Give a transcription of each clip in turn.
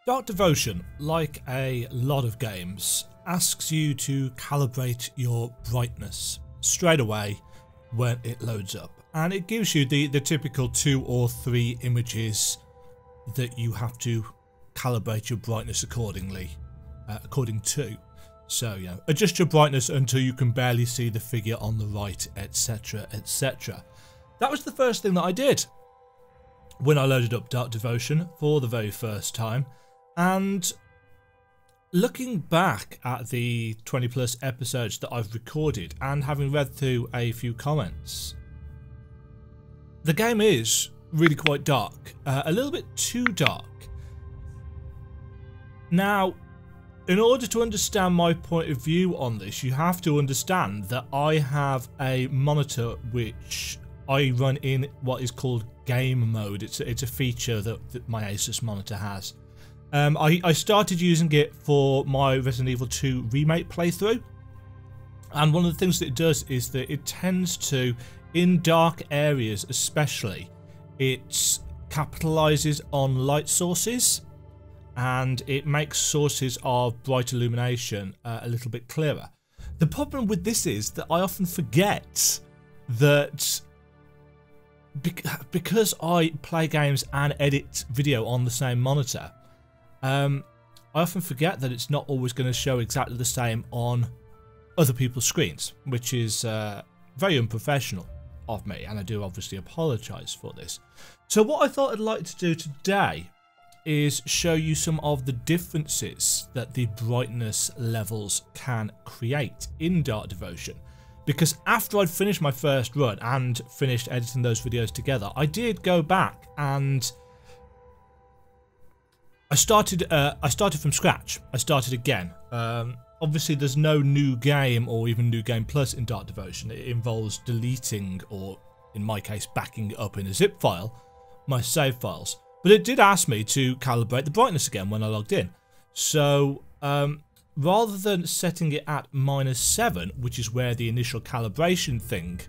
Dark Devotion, like a lot of games, asks you to calibrate your brightness straight away when it loads up, and it gives you the typical 2 or 3 images that you have to calibrate your brightness according to. So, you know, adjust your brightness until you can barely see the figure on the right, etc, etc. That was the first thing that I did when I loaded up Dark Devotion for the very first time. And looking back at the 20 plus episodes that I've recorded and having read through a few comments, the game is really quite dark, a little bit too dark. Now, in order to understand my point of view on this, you have to understand that I have a monitor which I run in what is called game mode. It's a feature that my Asus monitor has. I started using it for my Resident Evil 2 remake playthrough, and one of the things that it does is that it tends to, in dark areas especially, it capitalizes on light sources and it makes sources of bright illumination a little bit clearer. The problem with this is that I often forget that because I play games and edit video on the same monitor, I often forget that it's not always going to show exactly the same on other people's screens, which is very unprofessional of me, and I do obviously apologise for this. So what I thought I'd like to do today is show you some of the differences that the brightness levels can create in Dark Devotion. Because after I'd finished my first run and finished editing those videos together, I did go back and I started from scratch. I started again. Obviously, there's no new game or even new game plus in Dark Devotion. It involves deleting, or in my case, backing up in a zip file, my save files. But it did ask me to calibrate the brightness again when I logged in. So rather than setting it at -7, which is where the initial calibration thing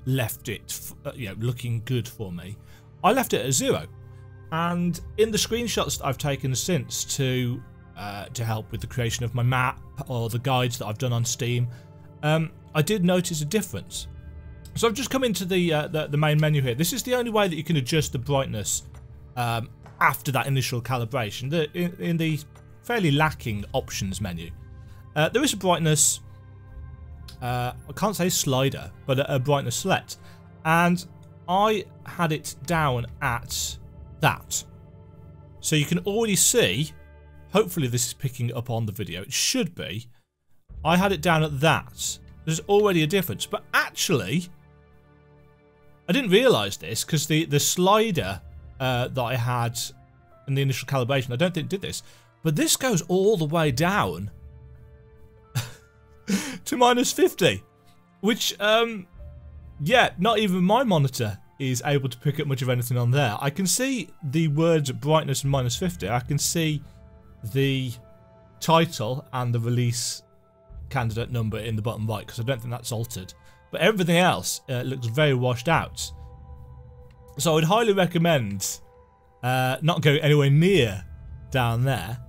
left it, looking good for me, I left it at 0. And in the screenshots that I've taken since to help with the creation of my map or the guides that I've done on Steam, I did notice a difference. So I've just come into the main menu here. This is the only way that you can adjust the brightness after that initial calibration. In the fairly lacking options menu, there is a brightness, I can't say slider, but a brightness select, and I had it down at that. So you can already see, hopefully this is picking up on the video, it should be, I had it down at that. There's already a difference, but actually I didn't realise this because the slider that I had in the initial calibration, I don't think it did this, but this goes all the way down to -50, which yeah, not even my monitor is able to pick up much of anything on there. I can see the words brightness and -50. I can see the title and the release candidate number in the bottom right, because I don't think that's altered. But everything else looks very washed out. So I would highly recommend not going anywhere near down there.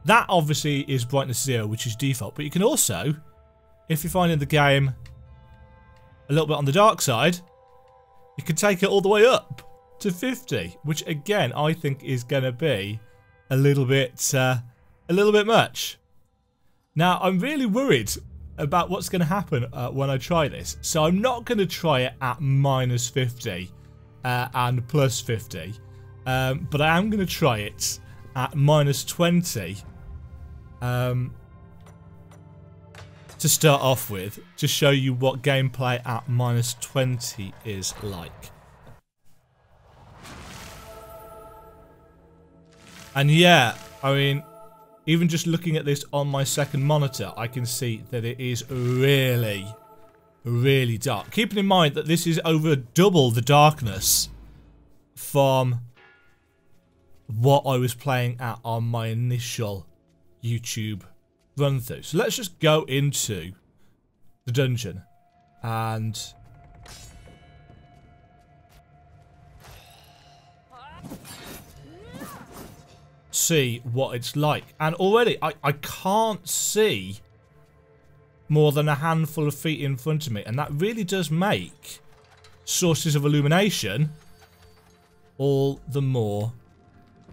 That obviously is brightness 0, which is default. But you can also, if you're finding the game a little bit on the dark side, you can take it all the way up to 50, which again I think is going to be a little bit much. Now I'm really worried about what's going to happen when I try this, so I'm not going to try it at -50 and +50, but I am going to try it at -20 to start off with, to show you what gameplay at -20 is like. And yeah, I mean, even just looking at this on my second monitor, I can see that it is really, really dark. Keeping in mind that this is over double the darkness from what I was playing at on my initial YouTube run through. So let's just go into the dungeon and see what it's like. And already, I can't see more than a handful of feet in front of me. And that really does make sources of illumination all the more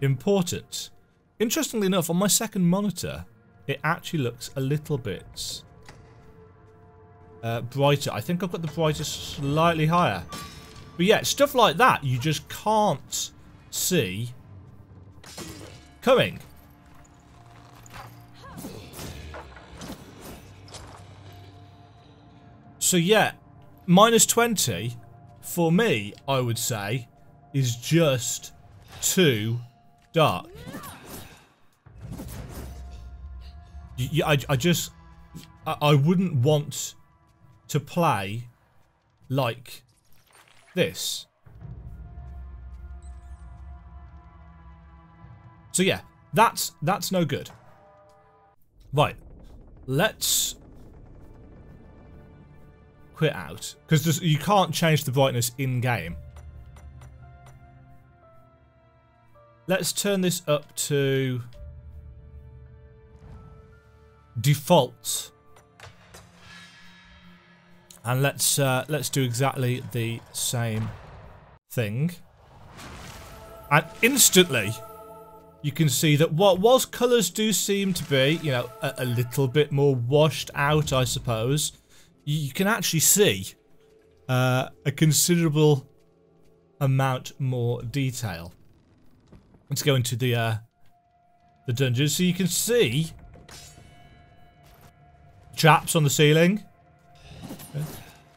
important. Interestingly enough, on my second monitor, it actually looks a little bit brighter. I think I've got the brightest slightly higher. But yeah, stuff like that you just can't see coming. So yeah, -20 for me, I would say, is just too dark. I wouldn't want to play like this. So yeah, that's no good. Right, let's quit out, because you can't change the brightness in game. Let's turn this up to default, and let's do exactly the same thing. And instantly, you can see that whilst colours do seem to be, you know, a little bit more washed out, I suppose, you can actually see a considerable amount more detail. Let's go into the dungeon, so you can see traps on the ceiling.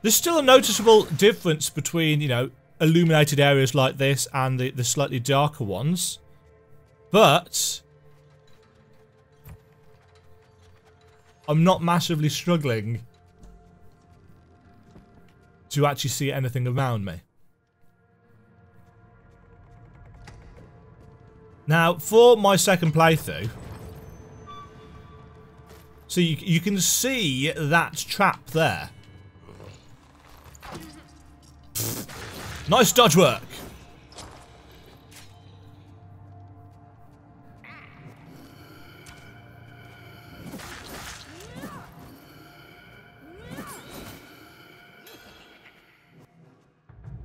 There's still a noticeable difference between, you know, illuminated areas like this and the slightly darker ones, but I'm not massively struggling to actually see anything around me. Now, for my second playthrough, so you can see that trap there. Nice dodge work.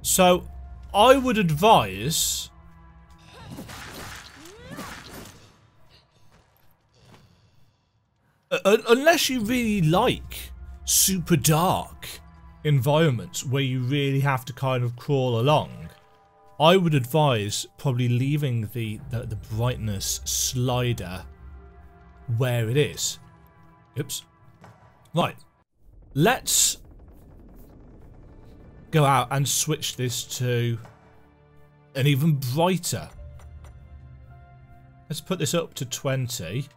So, I would advise unless you really like super dark environments where you really have to kind of crawl along, I would advise probably leaving the brightness slider where it is. Oops. Right. Let's go out and switch this to an even brighter. Let's put this up to 20.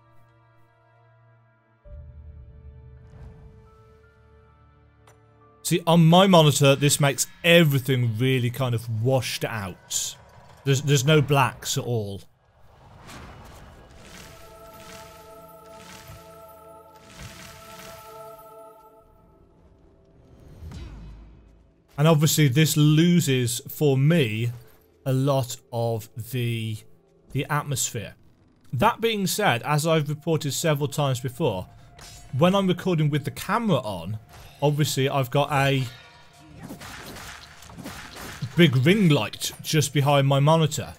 See, on my monitor, this makes everything really kind of washed out. There's no blacks at all. And obviously this loses, for me, a lot of the atmosphere. That being said, as I've reported several times before, when I'm recording with the camera on, obviously I've got a big ring light just behind my monitor.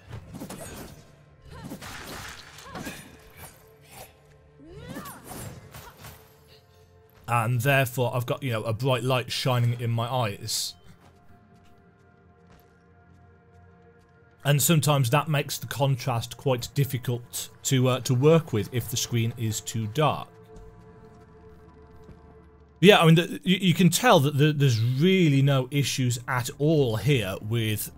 And therefore I've got, you know, a bright light shining in my eyes. And sometimes that makes the contrast quite difficult to work with if the screen is too dark. Yeah, I mean, you can tell that there's really no issues at all here with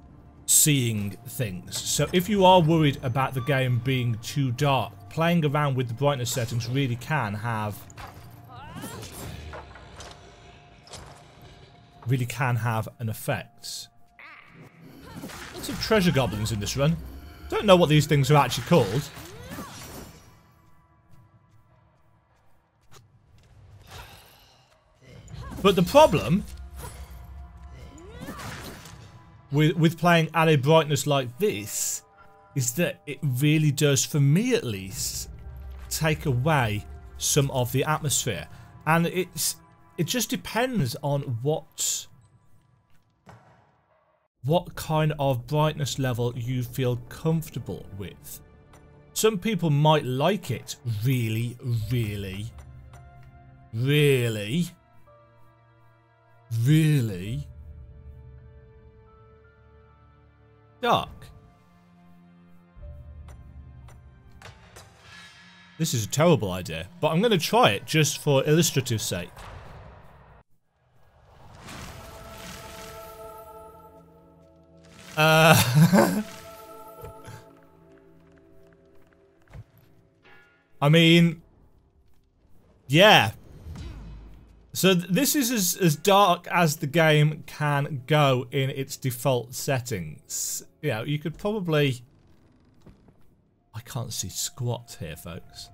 seeing things. So if you are worried about the game being too dark, playing around with the brightness settings really can have an effect. Lots of treasure goblins in this run. Don't know what these things are actually called. But the problem with playing at a brightness like this is that it really does, for me at least, take away some of the atmosphere. And it just depends on what kind of brightness level you feel comfortable with. Some people might like it really, really, really, really dark. This is a terrible idea, but I'm going to try it just for illustrative sake. I mean, yeah. So this is as dark as the game can go in its default settings. You know, you could probably... I can't see squat here, folks.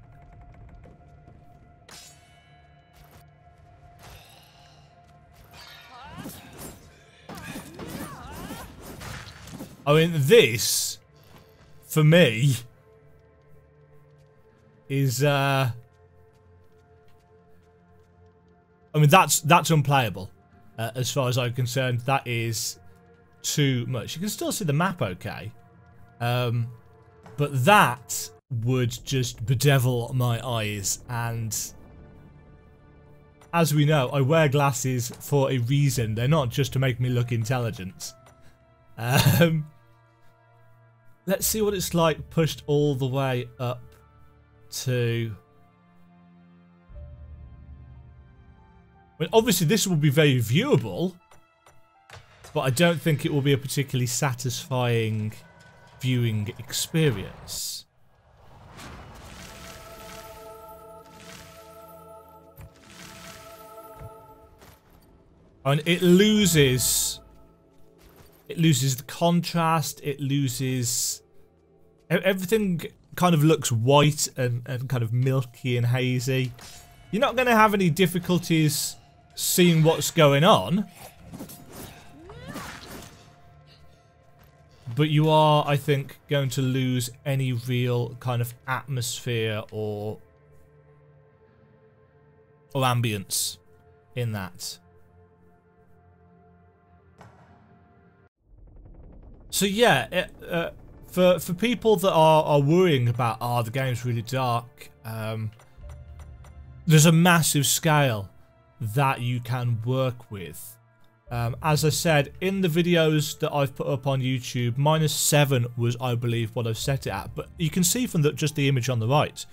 I mean, this, for me, is, I mean, that's unplayable, as far as I'm concerned. That is too much. You can still see the map okay, but that would just bedevil my eyes, and as we know, I wear glasses for a reason. They're not just to make me look intelligent. Let's see what it's like pushed all the way up to... Well, obviously this will be very viewable, but I don't think it will be a particularly satisfying viewing experience. And it loses the contrast, it loses... Everything kind of looks white and kind of milky and hazy. You're not going to have any difficulties seeing what's going on. But you are, I think, going to lose any real kind of atmosphere or ambience in that. So yeah, for people that are worrying about, oh, the game's really dark, there's a massive scale that you can work with. As I said, in the videos that I've put up on YouTube, -7 was, I believe, what I've set it at. But you can see from just the image on the right,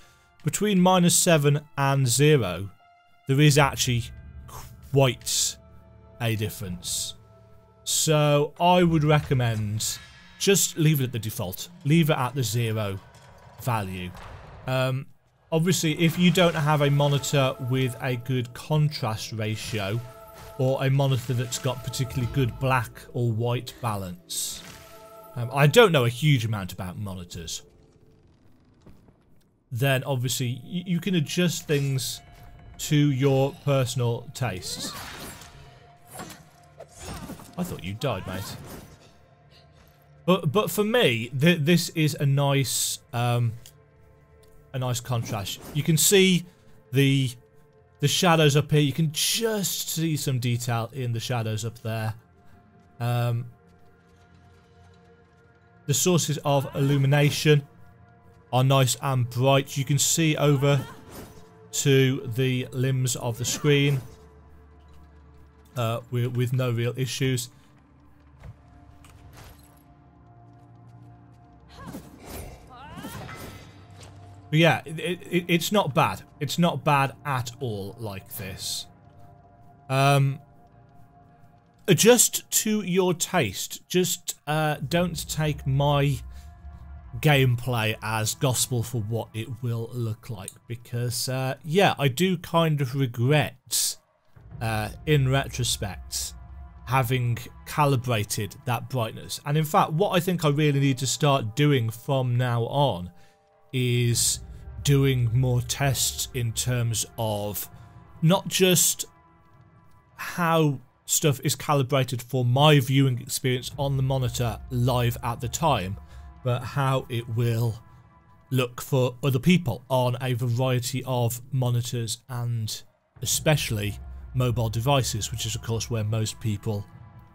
between -7 and 0, there is actually quite a difference. So I would recommend just leave it at the default. Leave it at the 0 value. Obviously, if you don't have a monitor with a good contrast ratio, or a monitor that's got particularly good black or white balance. I don't know a huge amount about monitors. Then obviously you can adjust things to your personal tastes. I thought you died, mate. But for me, this is a nice contrast. You can see the shadows up here. You can just see some detail in the shadows up there. The sources of illumination are nice and bright. You can see over to the limbs of the screen with no real issues. But yeah, it's not bad. It's not bad at all like this. Adjust to your taste. Just don't take my gameplay as gospel for what it will look like. Because, yeah, I do kind of regret, in retrospect, having calibrated that brightness. And in fact, what I think I really need to start doing from now on is doing more tests in terms of not just how stuff is calibrated for my viewing experience on the monitor live at the time, but how it will look for other people on a variety of monitors and especially mobile devices, which is of course where most people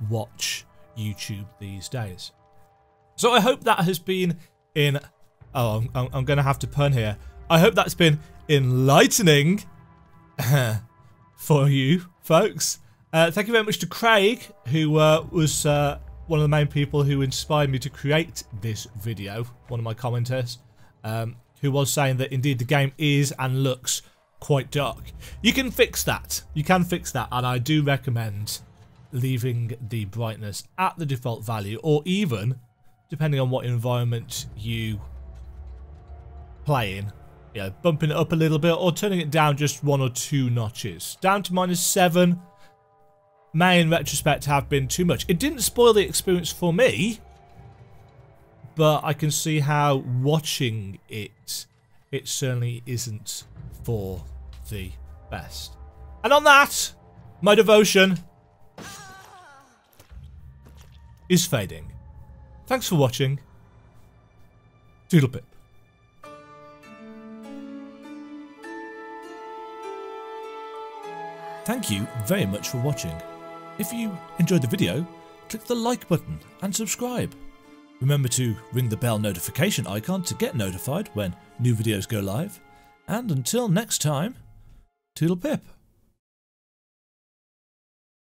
watch YouTube these days. So I hope that has been I'm going to have to pun here. I hope that's been enlightening for you folks. Thank you very much to Craig, who was one of the main people who inspired me to create this video, one of my commenters, who was saying that indeed the game is and looks quite dark. You can fix that. You can fix that, and I do recommend leaving the brightness at the default value, or even, depending on what environment you play in, you know, bumping it up a little bit or turning it down just 1 or 2 notches. Down to -7 may in retrospect have been too much. It didn't spoil the experience for me, but I can see how watching it certainly isn't for the best. And on that, my devotion is fading. Thanks for watching. Doodle pip. Thank you very much for watching. If you enjoyed the video, click the like button and subscribe. Remember to ring the bell notification icon to get notified when new videos go live. And until next time, toodle pip.